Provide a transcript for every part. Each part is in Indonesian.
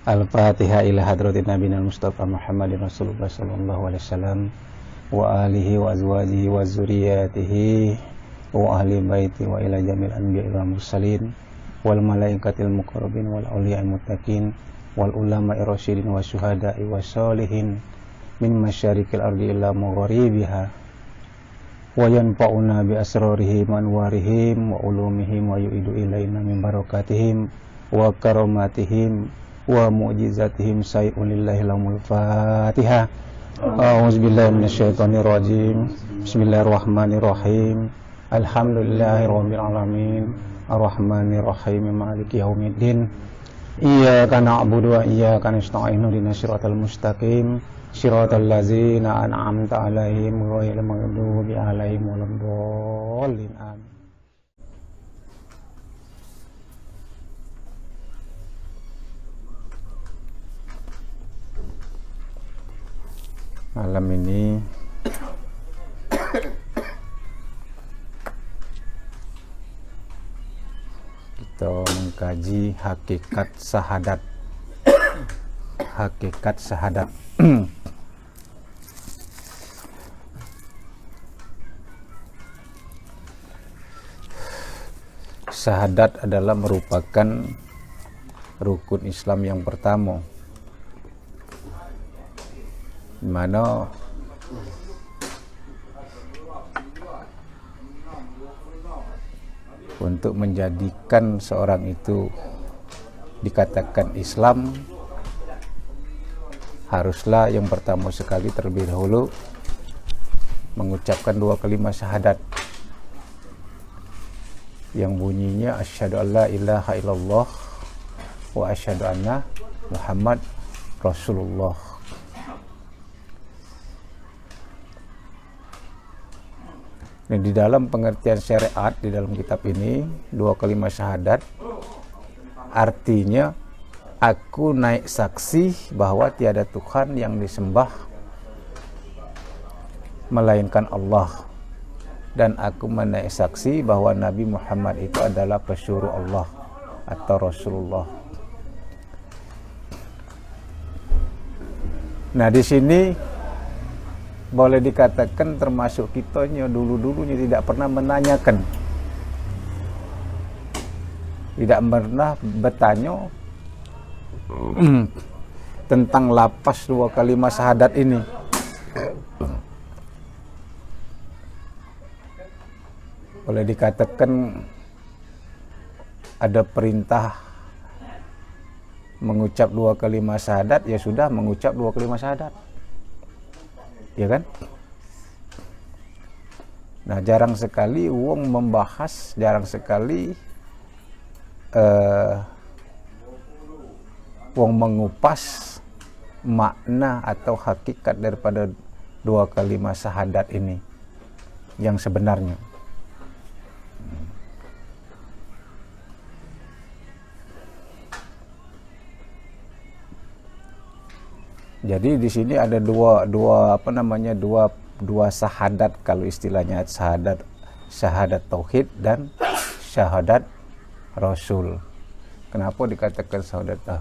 Al-Fatihah ila hadratin nabiyina Mustafa Muhammadin Rasulullah sallallahu alaihi wasallam wa alihi wa azwajihi wa zuriyatihi wa ahli baiti wa ila jamil anbiya'i wal mursalin wal malaikatil muqarrabin wal awliya'il muttaqin wal ulama'i rasyidin wa syuhada'i wa sholihin min masyarikil ardi ila magharibiha wa yanfa'una bi asrarihim wa anwarihim wa ulumihim wa yu'idu ilaina min barakatihim wa karamatihim wa mu'jizatihim sayyidun lillahi lamul fatihah. A'udzubillahi minasyaitonir rajim. Bismillahirrahmanirrahim. Alhamdulillahi rabbil alamin. Arrahmanir rahim. Maliki yaumiddin. Iyyaka na'budu wa iyyaka nasta'in. Ihdinas siratal mustaqim. Siratal ladzina an'amta 'alaihim ghairil maghdubi 'alaihim waladdallin. Amin. Malam ini kita mengkaji hakikat syahadat. Hakikat syahadat. Syahadat adalah merupakan rukun Islam yang pertama, di mana untuk menjadikan seorang itu dikatakan Islam, haruslah yang pertama sekali terlebih dahulu mengucapkan dua kalimat syahadat yang bunyinya asyhadu alla ilaha illallah wa asyhadu anna Muhammad Rasulullah. Nah, di dalam pengertian syariat di dalam kitab ini, dua kalimat syahadat artinya aku naik saksi bahwa tiada Tuhan yang disembah melainkan Allah, dan aku menaik saksi bahwa Nabi Muhammad itu adalah pesuruh Allah atau Rasulullah. Nah, di sini boleh dikatakan termasuk kitanya dulu-dulunya tidak pernah menanyakan, tidak pernah bertanya tentang lapas dua kalimat syahadat ini. Boleh dikatakan ada perintah mengucap dua kalimat syahadat, ya sudah mengucap dua kalimat syahadat, ya kan? Nah, jarang sekali wong membahas, jarang sekali wong mengupas makna atau hakikat daripada dua kalimat syahadat ini yang sebenarnya. Jadi di sini ada dua syahadat, kalau istilahnya syahadat tauhid dan syahadat rasul. Kenapa dikatakan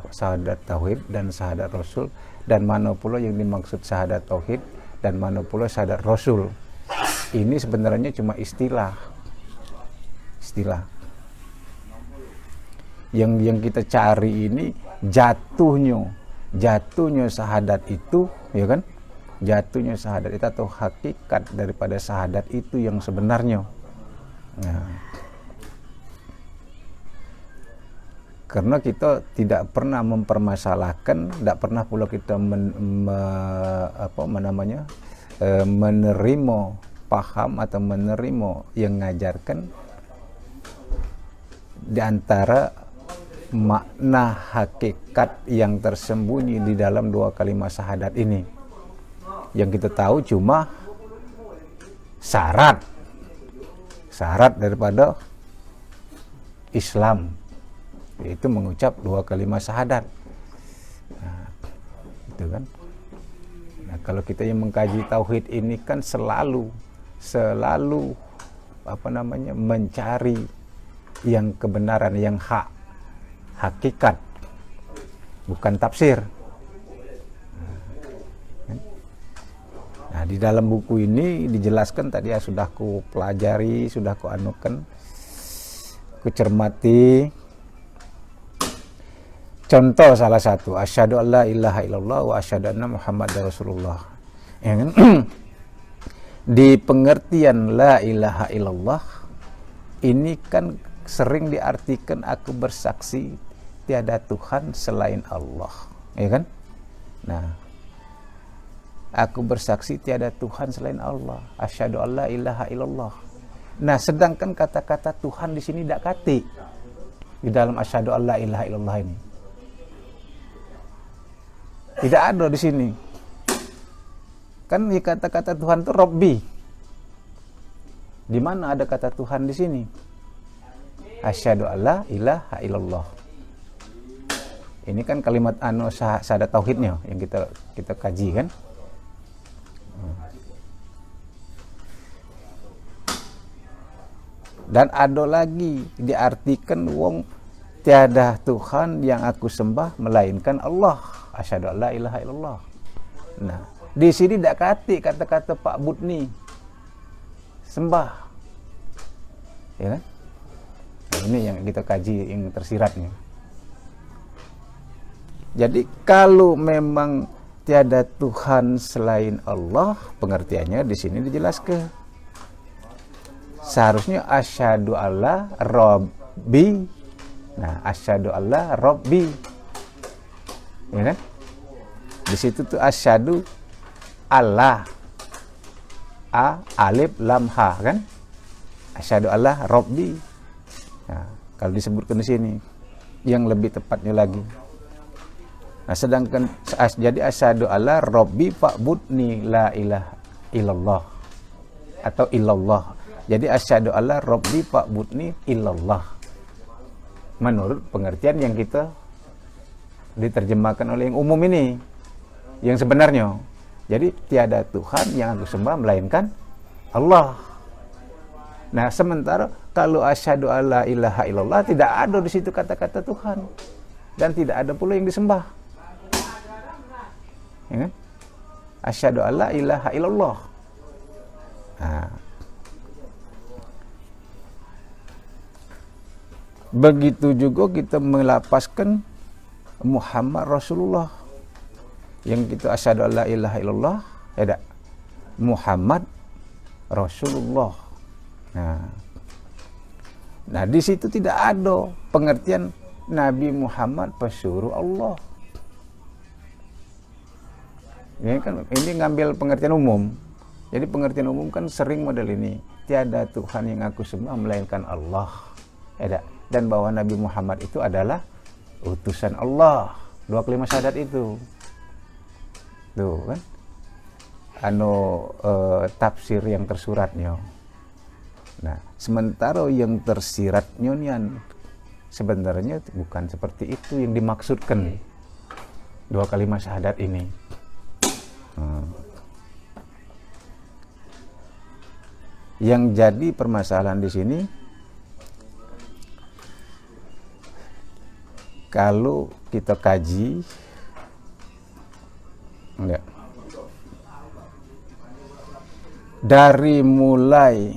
syahadat tauhid dan syahadat rasul, dan mana pula yang dimaksud syahadat tauhid dan mana pula syahadat rasul? Ini sebenarnya cuma istilah. Yang kita cari ini jatuhnya syahadat itu, ya kan? Jatuhnya syahadat itu atau hakikat daripada syahadat itu yang sebenarnya. Nah, karena kita tidak pernah mempermasalahkan, tidak pernah pula kita menerima paham atau menerima yang mengajarkan di antara makna hakikat yang tersembunyi di dalam dua kalimat syahadat ini. Yang kita tahu cuma syarat daripada Islam, yaitu mengucap dua kalimat syahadat. Nah, itu kan. Nah, kalau kita yang mengkaji tauhid ini kan selalu mencari yang kebenaran, yang hakikat. bukan tafsir. Nah, di dalam buku ini dijelaskan tadi ya, sudah ku pelajari, sudah ku anukan, ku cermati. Contoh salah satu, asyhadu alla ilaha illallah wa asyhadu anna muhammadar rasulullah. Ya kan? Di pengertian la ilaha illallah ini kan sering diartikan aku bersaksi tiada Tuhan selain Allah, ya kan? Nah, aku bersaksi tiada Tuhan selain Allah. Asyhadu alla ilaha illallah. Nah, sedangkan kata-kata Tuhan di sini tidak kati di dalam asyhadu alla ilaha illallah ini. Tidak ada di sini. Kan kata-kata Tuhan itu Rabbi. Di mana ada kata Tuhan di sini? Asyhadu alla ilaha illallah. Ini kan kalimat syahadat tauhidnya yang kita kaji kan. Dan ada lagi diartikan wong tiada Tuhan yang aku sembah melainkan Allah. Asyhadu alla ilaha illallah. Nah, di sini tidak kati kata-kata Pak Budni sembah, ya kan? Nah, ini yang kita kaji yang tersiratnya. Jadi kalau memang tiada Tuhan selain Allah, pengertiannya di sini dijelaskan. Seharusnya asyhadu alla rabbi. Nah, asyhadu alla rabbi, ya kan? Di situ tuh asyhadu alla alif lam ha kan? Asyhadu alla rabbi. Nah, kalau disebutkan di sini yang lebih tepatnya lagi. Nah, sedangkan jadi asyhadu alla rabbi fa'budni la ilaha illallah atau illallah. Jadi asyhadu alla rabbi fa'budni illallah. Menurut pengertian yang kita diterjemahkan oleh yang umum ini, yang sebenarnya. Jadi tiada Tuhan yang aku sembah melainkan Allah. Nah, sementara kalau asyhadu alla ilaha illallah tidak ada di situ kata-kata Tuhan dan tidak ada pula yang disembah. Ya kan? Asyhadu alla ilaha illallah. Nah, begitu juga kita melapaskan Muhammad Rasulullah. Yang kita asyhadu alla ilaha illallah, ya Muhammad Rasulullah. Nah, di situ tidak ada pengertian Nabi Muhammad pesuruh Allah. Ini kan ngambil pengertian umum. Jadi pengertian umum kan sering model ini. Tiada Tuhan yang aku sembah melainkan Allah. Ya, dan bahwa Nabi Muhammad itu adalah utusan Allah. Dua kalimat syahadat itu. Tuh kan. Tafsir yang tersuratnya. Nah, sementara yang tersiratnya nian sebenarnya bukan seperti itu yang dimaksudkan dua kalimat syahadat ini. Yang jadi permasalahan di sini, kalau kita kaji, enggak, dari mulai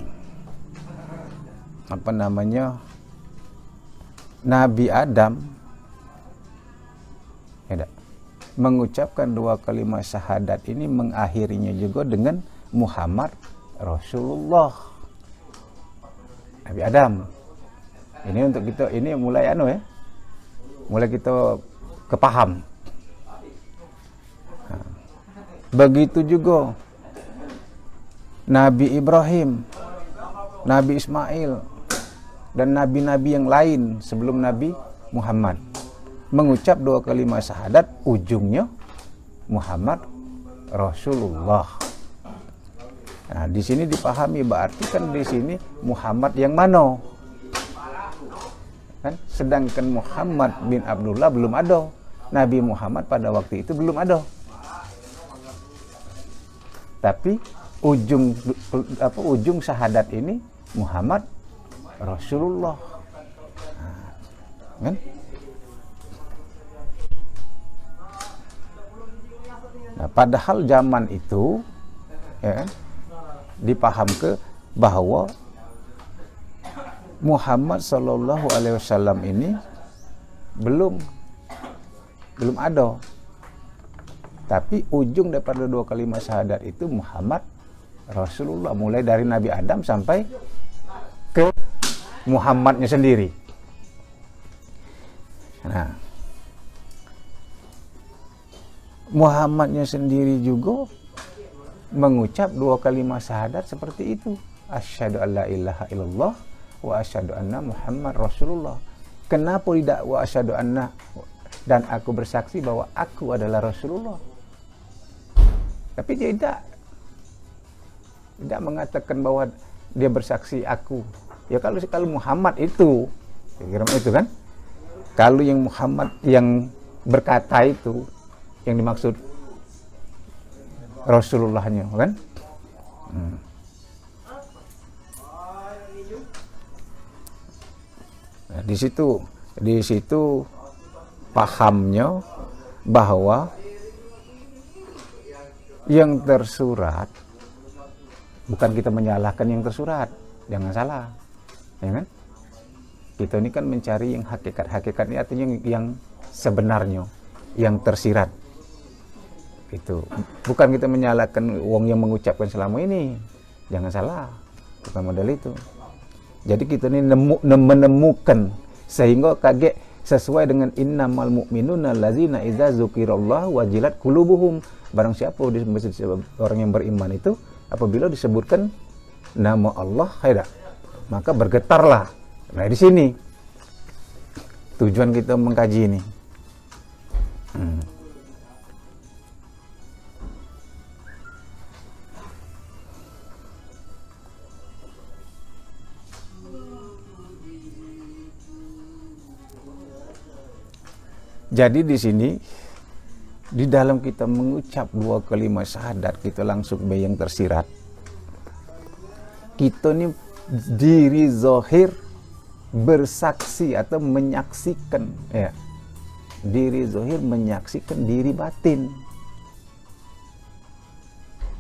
Nabi Adam, ya, mengucapkan dua kalimat syahadat ini mengakhirinya juga dengan Muhammad Rasulullah. Nabi Adam. Ini untuk kita, ini mulai mulai kita kepaham. Nah, begitu juga Nabi Ibrahim, Nabi Ismail, dan nabi-nabi yang lain sebelum Nabi Muhammad mengucap dua kalimat syahadat, ujungnya Muhammad Rasulullah. Nah, di sini dipahami berarti kan di sini Muhammad yang mana? Kan sedangkan Muhammad bin Abdullah belum ada. Nabi Muhammad pada waktu itu belum ada. Tapi ujung syahadat ini Muhammad Rasulullah. Nah, kan? Nah, padahal zaman itu ya, dipaham ke bahwa Muhammad Sallallahu Alaihi Wasallam ini belum ada. Tapi ujung daripada dua kalimat syahadat itu Muhammad Rasulullah, mulai dari Nabi Adam sampai ke Muhammadnya sendiri. Nah, Muhammadnya sendiri juga mengucap dua kalimat syahadat seperti itu. Asyhadu an la ilaha illallah wa asyhadu anna Muhammad Rasulullah. Kenapa tidak wa asyhadu anna, dan aku bersaksi bahwa aku adalah Rasulullah? Tapi dia tidak mengatakan bahwa dia bersaksi aku. Ya kalau Muhammad itu, kira itu kan? Kalau yang Muhammad yang berkata itu, yang dimaksud Rasulullahnya, kan? Nah, di situ pahamnya bahwa yang tersurat, bukan kita menyalahkan yang tersurat, jangan salah, ya kan? Kita ini kan mencari yang hakikat ini artinya yang sebenarnya, yang tersirat. Itu bukan kita menyalahkan wong yang mengucapkan selama ini, jangan salah, bukan model itu. Jadi kita ini menemukan sehingga kaget sesuai dengan innamal mu'minuna allazina idza dzukirallahu wajilat qulubuhum. Barang siapa orang yang beriman itu apabila disebutkan nama Allah, maka bergetarlah. Nah, di sini tujuan kita mengkaji ini. Jadi di sini, di dalam kita mengucap dua kalimat syahadat, kita langsung yang tersirat. Kita ini diri zahir bersaksi atau menyaksikan, ya. Diri zahir menyaksikan diri batin.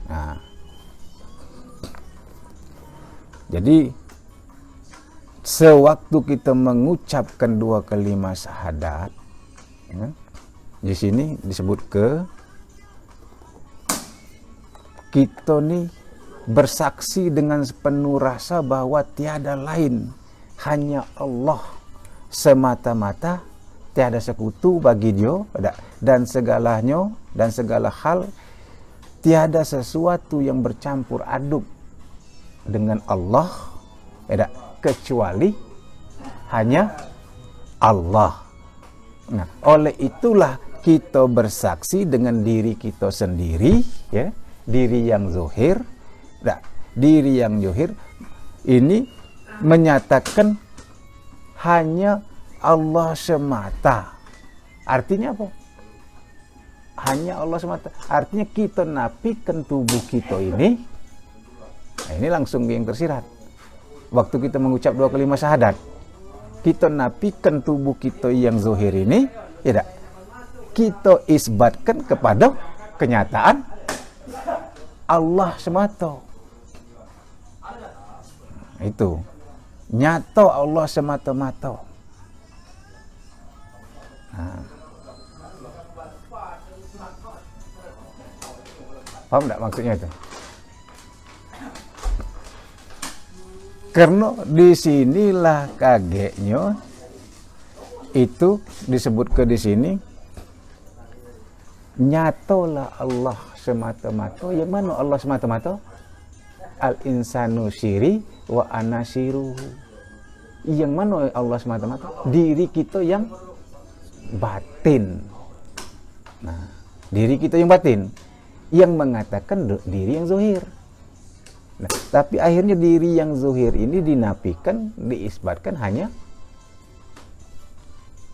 Nah, jadi sewaktu kita mengucapkan dua kalimat syahadat, ya, di sini disebut kita nih bersaksi dengan sepenuh rasa bahwa tiada lain, hanya Allah semata-mata, tiada sekutu bagi Dia, dan segalanya dan segala hal, tiada sesuatu yang bercampur aduk dengan Allah, kecuali hanya Allah. Nah, oleh itulah kita bersaksi dengan diri kita sendiri, ya, diri yang zahir. Nah, diri yang zahir ini menyatakan hanya Allah semata. Artinya apa? Hanya Allah semata. Artinya kita nafikan tubuh kita ini. Nah, ini langsung yang tersirat. Waktu kita mengucap dua kalimat syahadat, kita nafikan tubuh kita yang zahir ini, ya, kita isbatkan kepada kenyataan Allah semata. Itu nyata Allah semata-mata. Nah. Paham tak maksudnya itu? Karena disinilah kagetnya itu disebut di sini, nyatolah Allah semata-mata. Yang mana Allah semata-mata? Al-insanu syiri wa ana syiruhu. Yang mana Allah semata-mata? Diri kita yang batin. Nah, diri kita yang batin, yang mengatakan diri yang zahir. Nah, tapi akhirnya diri yang zahir ini dinafikan, diisbatkan hanya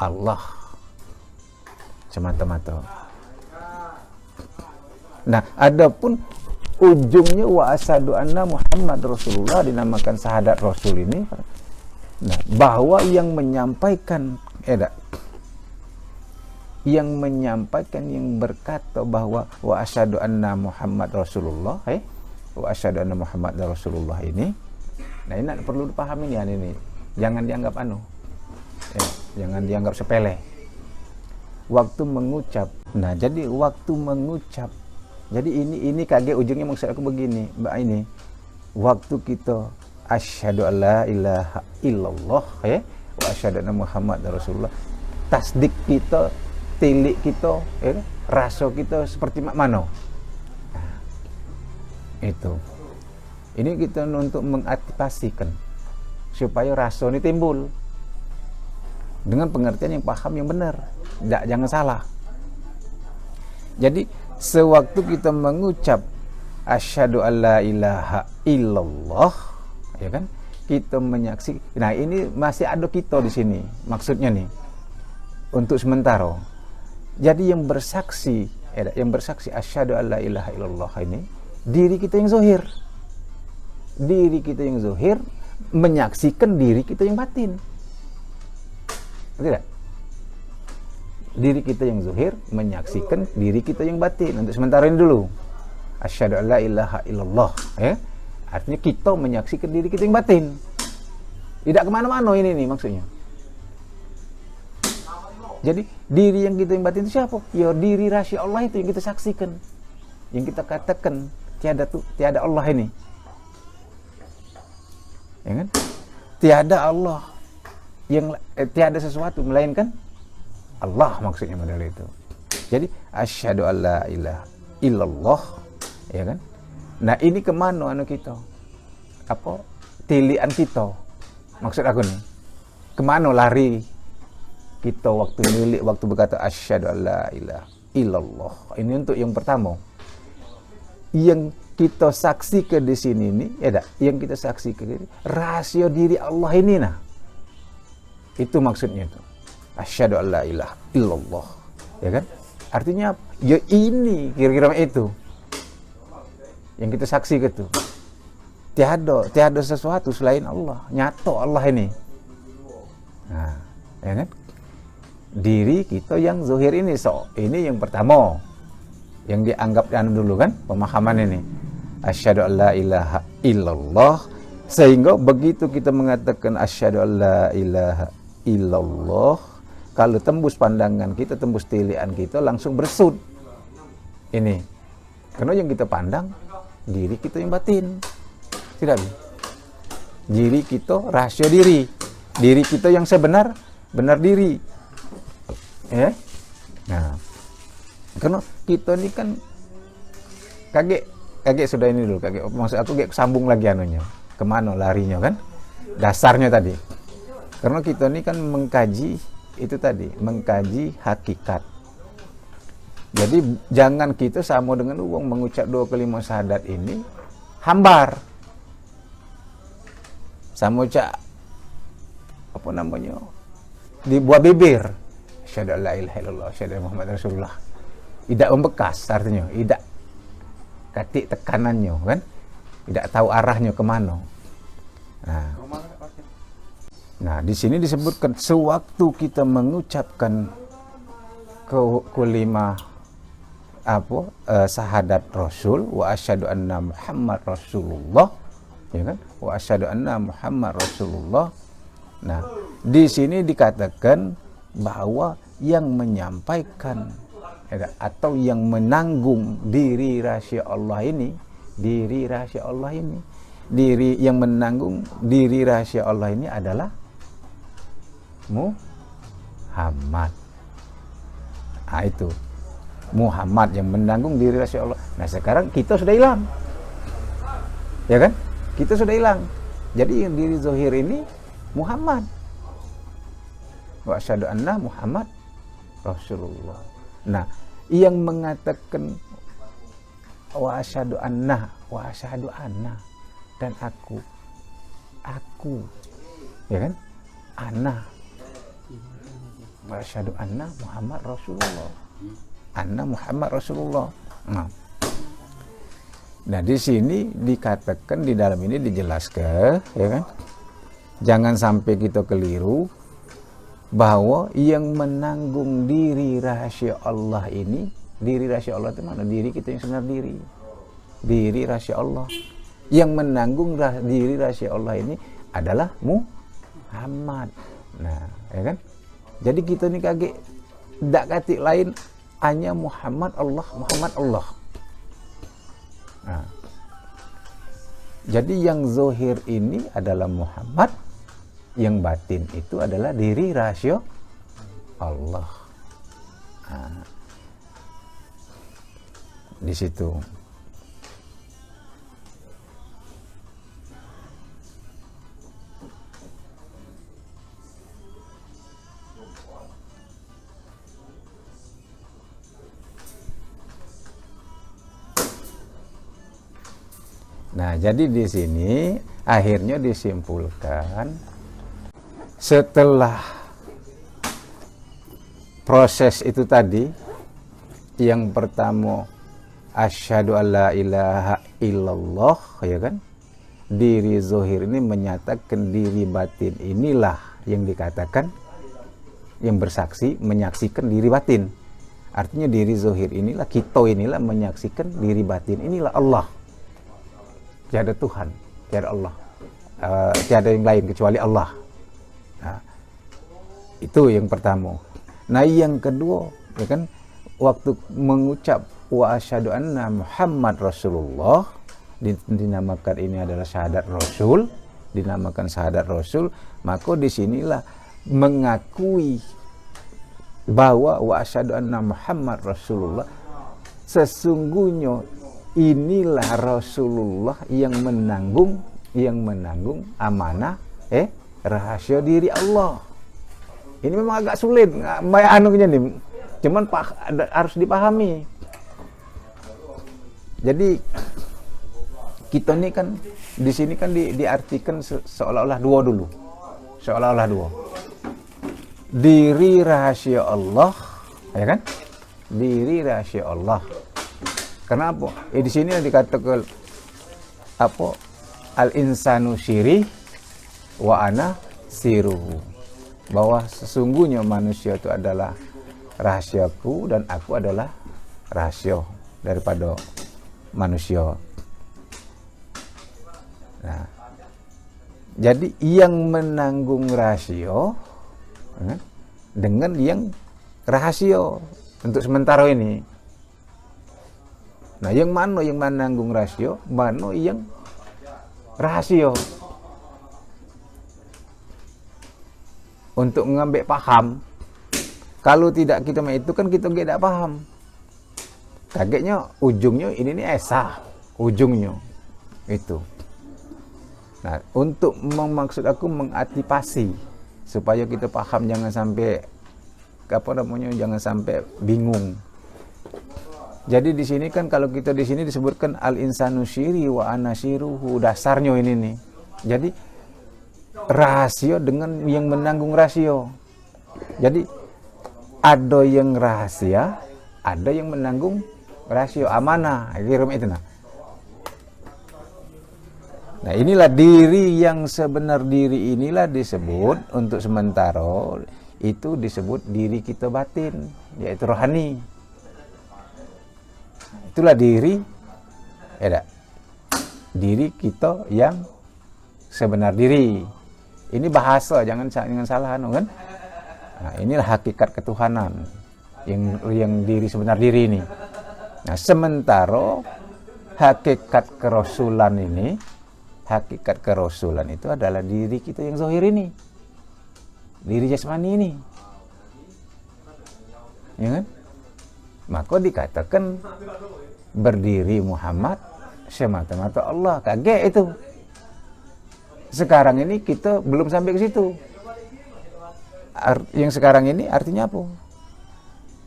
Allah semata-mata. Nah, adapun ujungnya wa asyhadu anna Muhammad Rasulullah, dinamakan syahadat Rasul ini. Nah, bahwa yang menyampaikan yang menyampaikan, yang berkata bahwa wa asyhadu anna Muhammad Rasulullah, wa asyhadu anna Muhammad Rasulullah ini, nah ini perlu dipahami ya ini, jangan dianggap jangan dianggap sepele. Waktu mengucap, nah jadi waktu mengucap, jadi ini kaget ujungnya maksud aku begini, mbak ini, waktu kita asyhadu alla ilaha illallah, wa asyhadu anna Muhammad Rasulullah, tasdik kita, tilik kita, rasa kita seperti mana? Nah, itu. Ini kita untuk mengaktifasikan supaya rasa ini timbul dengan pengertian yang paham, yang benar, jangan salah. Jadi sewaktu kita mengucap asyhadu alla ilaha illallah, ya kan? Kita menyaksikan. Nah, ini masih ada kita di sini. Maksudnya nih, untuk sementara. Jadi yang bersaksi asyhadu alla ilaha illallah ini diri kita yang zahir. Diri kita yang zahir menyaksikan diri kita yang batin. Tidak? Diri kita yang zahir menyaksikan diri kita yang batin. Untuk sementara ini dulu. Asyhadu alla ilaha illallah, artinya kita menyaksikan diri kita yang batin. Tidak kemana-mana ini nih maksudnya. Jadi diri yang kita yang batin itu siapa? Ya diri rahasia Allah itu yang kita saksikan, yang kita katakan tiada Allah ini, ya kan? Tiada Allah, yang tiada sesuatu melainkan Allah, maksudnya model itu. Jadi asyhadu alla ilaha illallah, ya kan? Nah ini kemana kita? Apa? Tilian kita. Maksud aku nih, kemana lari kita waktu milik, waktu berkata asyhadu alla ilaha illallah. Ini untuk yang pertama. Yang kita saksikan di sini nih, yang kita saksikan ini rahasia diri Allah ini nah. Itu maksudnya itu. Asyhadu alla ilaha illallah. Ya kan? Artinya ya ini kira-kira itu. Yang kita saksikan itu. Tiada sesuatu selain Allah. Nyata Allah ini. Nah, ya kan? Diri kita yang zahir ini, ini yang pertama yang dianggap dulu kan, pemahaman ini asyhadu alla ilaha illallah, sehingga begitu kita mengatakan asyhadu alla ilaha illallah, kalau tembus pandangan kita, tembus tilian kita, langsung bersud ini, karena yang kita pandang diri kita yang batin, tidak, diri kita rahasia diri kita yang benar diri. Nah, karena kita ini kan kaget sudah ini dulu, kaget. Maksud aku kayak sambung lagi anunya, kemana larinya kan? Dasarnya tadi. Karena kita ini kan mengkaji itu tadi, mengkaji hakikat. Jadi jangan kita sama dengan uang mengucap 2 kalimat syahadat ini hambar. Sama ucap apa namanya? Di buah bibir. Asyhadu alla ilaha illallah, asyhadu Muhammad Rasulullah. Tidak membekas artinya, tidak katik tekanannya kan? Tidak tahu arahnya kemana. Nah, di sini disebutkan sewaktu kita mengucapkan kelima syahadat Rasul, wa asyhadu anna Muhammad Rasulullah, ya kan? Wa asyhadu anna Muhammad Rasulullah. Nah, di sini dikatakan bahwa yang menyampaikan atau yang menanggung diri rahasia Allah ini, diri yang menanggung diri rahasia Allah ini adalah Muhammad. Nah, itu Muhammad yang menanggung diri rahasia Allah. Nah, sekarang kita sudah hilang, ya kan? Kita sudah hilang. Jadi yang diri zahir ini Muhammad. Wa asyhadu anna Muhammad Rasulullah. Nah, yang mengatakan wa asyhadu anna dan aku, ya kan? Anna. Wa asyhadu anna Muhammad Rasulullah. Anna Muhammad Rasulullah. Nah, di sini dikatakan, di dalam ini dijelaskan, ya kan? Jangan sampai kita keliru bahwa yang menanggung diri rahasia Allah ini, diri rahasia Allah itu mana? Diri kita yang sebenar diri. Diri rahasia Allah. Yang menanggung diri rahasia Allah ini adalah Muhammad. Nah, ya kan? Jadi kita ni kaget dak katik lain hanya Muhammad Allah, Muhammad Allah. Nah. Jadi yang zahir ini adalah Muhammad, yang batin itu adalah diri rahasia Allah. Nah. Di situ. Nah, jadi di sini akhirnya disimpulkan setelah proses itu tadi, yang pertama asyhadu alla ilaha illallah, ya kan? Diri zahir ini menyatakan diri batin inilah yang dikatakan, yang bersaksi menyaksikan diri batin. Artinya diri zahir inilah, kita inilah menyaksikan diri batin inilah Allah. Tiada Tuhan, tiada Allah, tiada yang lain kecuali Allah. Nah, itu yang pertama. Nah, yang kedua, ya kan, waktu mengucap wa asyhadu anna Muhammad Rasulullah, dinamakan ini adalah syahadat Rasul, dinamakan syahadat Rasul, maka disinilah mengakui bahwa wa asyhadu anna Muhammad Rasulullah, sesungguhnya inilah Rasulullah yang menanggung amanah rahasia diri Allah. Ini memang agak sulit anunya nih, cuman harus dipahami. Jadi kita ini kan di sini kan diartikan seolah-olah dua dulu, seolah-olah dua. Diri rahasia Allah, ya kan? Diri rahasia Allah. Kenapa? Di sini dikatakan apa? Al-insanu syiri wa ana siruhu. Bahwa sesungguhnya manusia itu adalah rahasiaku dan aku adalah rahasia daripada manusia. Nah, jadi yang menanggung rahasia dengan yang rahasia untuk sementara ini. Nah, yang mana yang menanggung rahasia, mana yang rahasia. Untuk mengambil paham, kalau tidak kita itu kan kita tidak paham. Kagetnya ujungnya ini nih esa, ujungnya itu. Nah, untuk maksud aku mengantisipasi supaya kita paham, jangan sampai jangan sampai bingung. Jadi di sini kan kalau kita di sini disebutkan al-insanu syiri wa ana siruhu, dasarnya ini nih. Jadi rahasia dengan yang menanggung rahasia. Jadi ada yang rahasia, ada yang menanggung rahasia, amanah, kira itu nah. Nah, inilah diri yang sebenar diri inilah disebut untuk sementara itu disebut diri kita batin, yaitu rohani. Itulah diri, diri kita yang sebenar diri. Ini bahasa, jangan salah kan? Nah, inilah hakikat ketuhanan yang diri sebenar diri ini. Nah, sementara hakikat kerasulan ini, hakikat kerasulan itu adalah diri kita yang zahir ini, diri jasmani ini, ya kan? Maka dikatakan berdiri Muhammad semata-mata Allah. Kaget itu. Sekarang ini kita belum sampai ke situ. Yang sekarang ini artinya apa?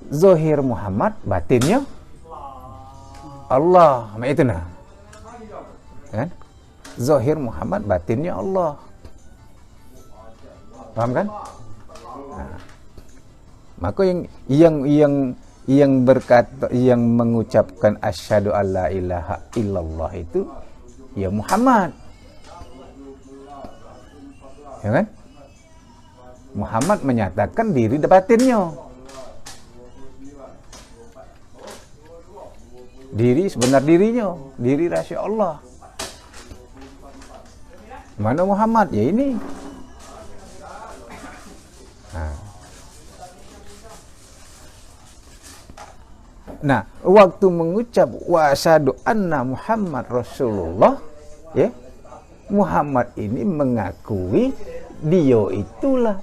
Zahir Muhammad, batinnya Allah. Itu nah. Kan? Zahir Muhammad, batinnya Allah. Paham kan? Nah. Maka yang berkata, yang mengucapkan asyhadu alla ilaha illallah itu ya Muhammad, ya kan? Muhammad menyatakan diri batinnya, diri sebenar dirinya, diri rahasia Allah. Mana Muhammad? Ya ini. Nah, waktu mengucap wa asyhadu anna Muhammad Rasulullah, ya, Muhammad ini mengakui dia itulah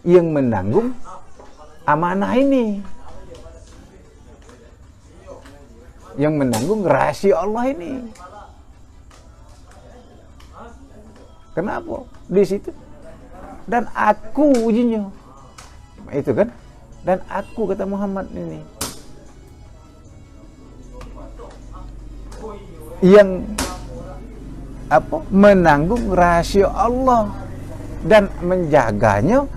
yang menanggung amanah ini, yang menanggung rahasia Allah ini. Kenapa? Di situ. Dan aku ujinya. Itu kan? Dan aku, kata Muhammad ini, yang menanggung rahasia Allah dan menjaganya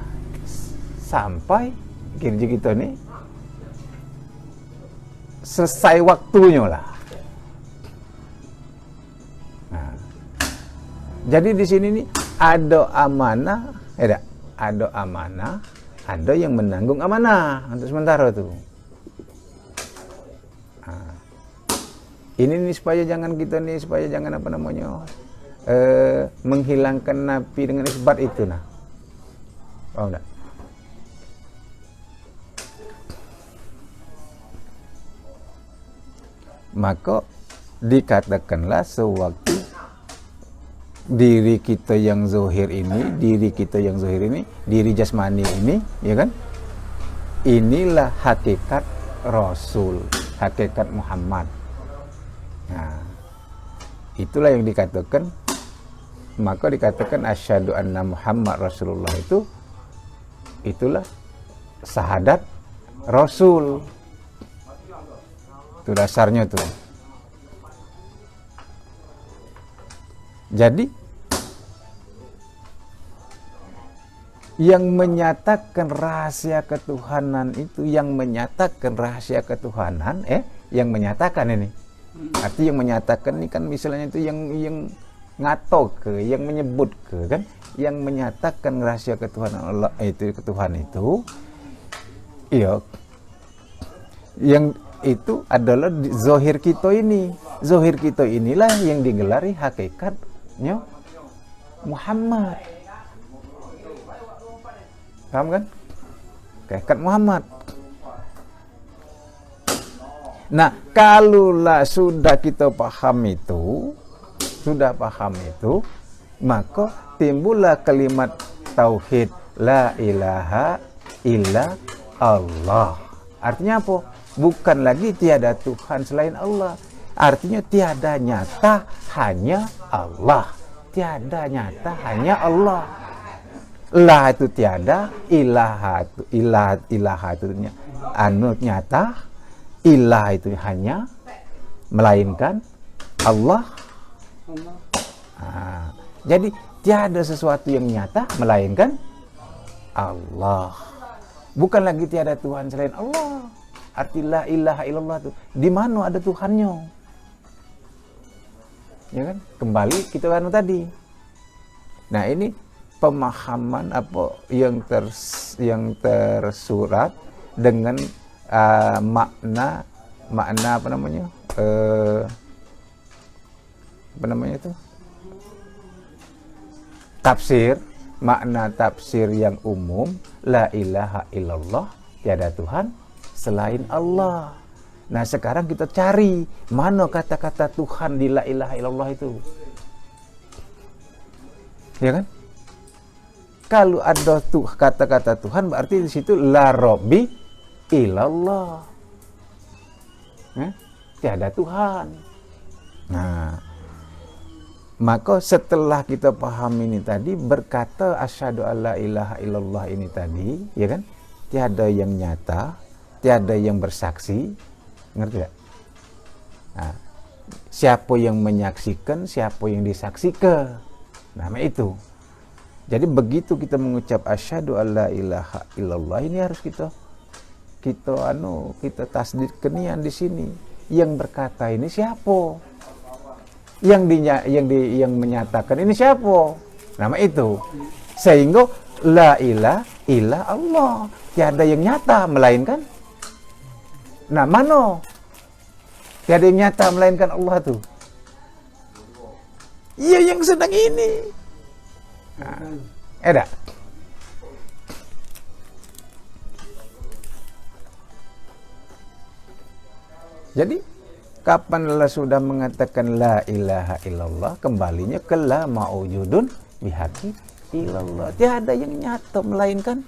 sampai gereja kita nih selesai waktunya lah. Nah, jadi di sini nih ada amanah, ada amanah, ada yang menanggung amanah untuk sementara tuh. Nah, ini nih supaya jangan menghilangkan nafi dengan isbat itu, nah. Oh enggak. Maka dikatakanlah sewaktu diri kita yang zahir ini, diri jasmani ini, ya kan? Inilah hakikat Rasul, hakikat Muhammad. Nah, itulah yang dikatakan, maka dikatakan asyhadu anna Muhammad Rasulullah itulah syahadat Rasul. Itu dasarnya tuh. Jadi yang menyatakan rahasia ketuhanan itu, yang menyatakan rahasia ketuhanan, yang menyatakan ini, arti yang menyatakan ini kan misalnya itu yang ngato ke, yang menyebut ke, kan, yang menyatakan rahasia ketuhanan Allah itu, ketuhanan itu, iya, yang itu adalah zahir kita ini. Zahir kita inilah yang digelari hakikatnya Muhammad. Paham kan? Hakikat Muhammad. Nah, kalulah sudah kita paham itu, maka timbullah kalimat tauhid la ilaha illa Allah. Artinya apa? Bukan lagi tiada Tuhan selain Allah. Artinya tiada nyata hanya Allah. Tiada nyata hanya Allah. La itu tiada, ilaha itu nyata, ilah itu hanya, melainkan Allah. Nah, jadi tiada sesuatu yang nyata melainkan Allah. Bukan lagi tiada Tuhan selain Allah. Arti la ilaha illallah itu di mana ada Tuhannya, ya kan? Kembali kita kan tadi. Nah, ini pemahaman apa yang tersurat dengan makna apa namanya itu tafsir, makna tafsir yang umum, la ilaha illallah, tiada Tuhan selain Allah. Nah, sekarang kita cari mana kata-kata Tuhan di la ilaha illallah itu, ya kan? Kalau ada tuh kata-kata Tuhan, berarti di situ la rabbi illallah, tiada Tuhan. Nah, maka setelah kita paham ini tadi, berkata asyhadu alla ilaha illallah ini tadi, ya kan? Tiada yang nyata, tiada yang bersaksi, ngerti gak? Nah, siapa yang menyaksikan, siapa yang disaksikan, nama itu. Jadi begitu kita mengucap asyhadu alla ilaha illallah, ini harus kita tasdid kenian di sini. Yang berkata ini siapa? Yang menyatakan ini siapa? Nama itu. Sehingga La ilaha illa Allah. Tiada yang nyata melainkan. Nah, mano? Tiada yang nyata melainkan Allah tuh. Iya yang sedang ini. Nah, ada. Jadi kapan Allah sudah mengatakan la ilaha illallah, kembalinya ke la ma'ujudun bihaqi illallah. Tiada yang nyata melainkan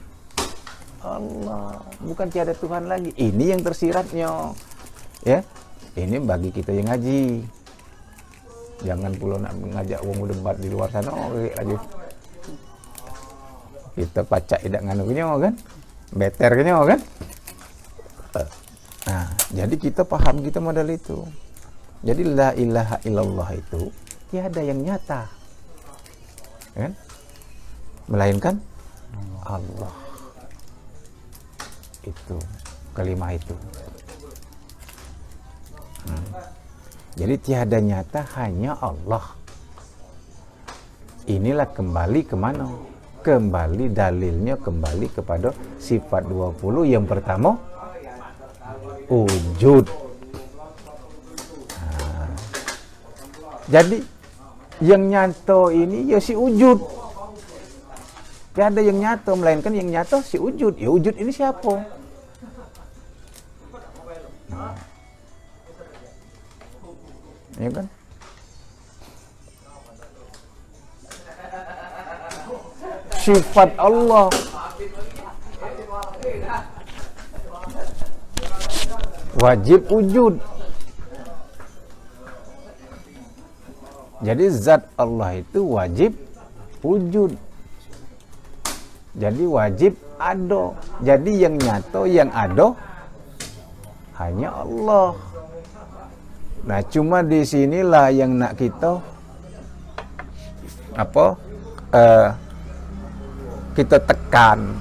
Allah. Bukan tiada Tuhan lagi. Ini yang tersiratnya. Ya. Ini bagi kita yang ngaji. Jangan pula nak mengajak wong debat di luar sana lagi. Kita pacak idak nganunya kan? Beternya kan? Nah, jadi kita paham kita modal itu. Jadi la ilaha illallah itu tiada yang nyata, kan? Melainkan Allah. Itu kalimat itu. Jadi tiada nyata hanya Allah. Inilah kembali kemana? Kembali dalilnya kembali kepada sifat 20 yang pertama. Wujud. Nah, jadi yang nyata ini ya si wujud. Tiada yang nyata melainkan yang nyata si wujud. Ya wujud ini siapa? Nah, ya kan? Sifat Allah. Wajib wujud. Jadi zat Allah itu wajib wujud. Jadi wajib ada. Jadi yang nyata, yang ada hanya Allah. Nah, cuma di sinilah yang nak kita kita tekan.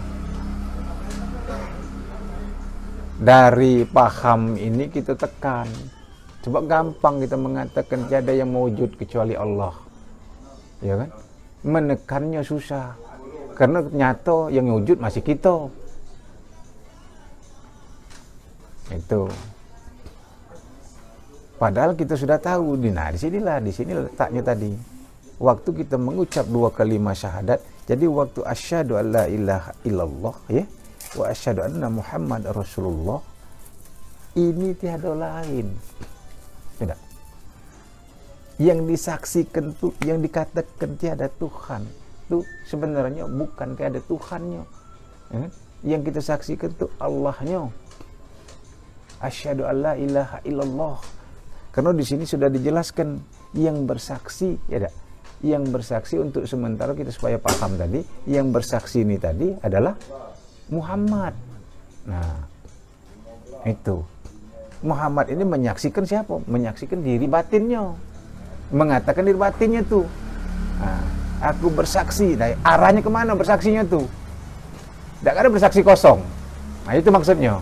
Dari paham ini kita tekan. Sebab gampang kita mengatakan tiada yang mewujud kecuali Allah. Ya kan? Menekannya susah. Karena nyata yang wujud masih kita. Itu. Padahal kita sudah tahu. Nah, di sini letaknya tadi. Waktu kita mengucap 2 kalimat syahadat, jadi waktu asyhadu alla ilaha illallah, ya, wa asyhadu anna Muhammad Rasulullah, ini tiada lain. Tidak. Yang disaksikan tuh, yang dikatakan tiada Tuhan, itu sebenarnya bukan tiada Tuhannya. Yang kita saksikan tuh Allahnya. Asyhadu alla ilaha illallah. Karena di sini sudah dijelaskan yang bersaksi, ya tak? Yang bersaksi untuk sementara kita supaya paham tadi, yang bersaksi ini tadi adalah Muhammad. Nah, itu. Muhammad ini menyaksikan siapa? Menyaksikan diri batinnya. Mengatakan diri batinnya tuh. Nah, aku bersaksi. Nah, arahnya kemana bersaksinya tuh? Tidak ada bersaksi kosong. Nah, itu maksudnya.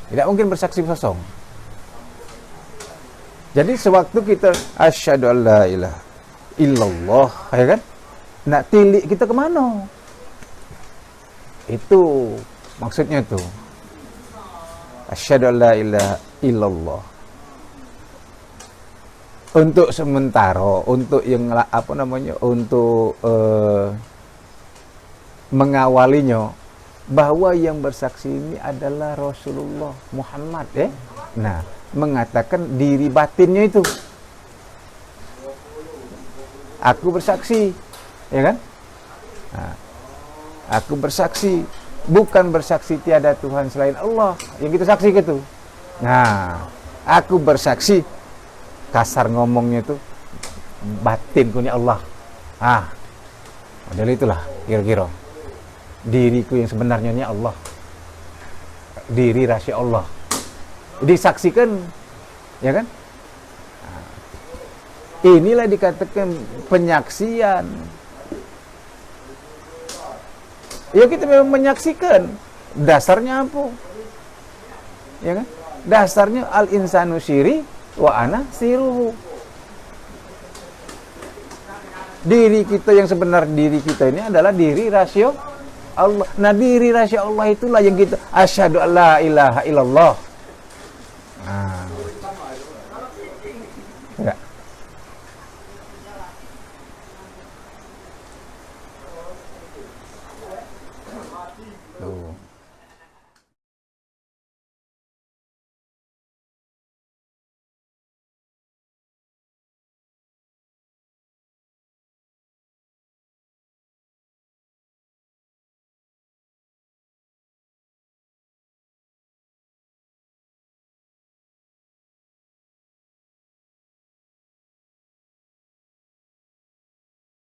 Tidak mungkin bersaksi kosong. Jadi sewaktu kita asyhadu alla ilaha illallah, ya kan? Nak tilik kita kemana? Itu maksudnya tuh. Asyhadu alla ilaha illallah. Untuk sementara, untuk yang untuk mengawalinya, bahwa yang bersaksi ini adalah Rasulullah Muhammad, ya. Nah, mengatakan diri batinnya itu. Aku bersaksi, ya kan? Nah, aku bersaksi, bukan bersaksi tiada Tuhan selain Allah yang kita saksi gitu. Nah, aku bersaksi, kasar ngomongnya itu batinku ini Allah. Model itulah kira-kira. Diriku yang sebenarnya ini Allah. Diri rahasia Allah. Disaksikan, ya kan? Nah, inilah dikatakan penyaksian. Ya, kita memang menyaksikan. Dasarnya apa? Ya kan? Dasarnya al-insanu syiri wa ana siruhu. Diri kita yang sebenar, diri kita ini adalah diri rasio Allah. Nah, diri rasio Allah itulah yang kita asyhadu alla ilaha illallah. Nah. Ya.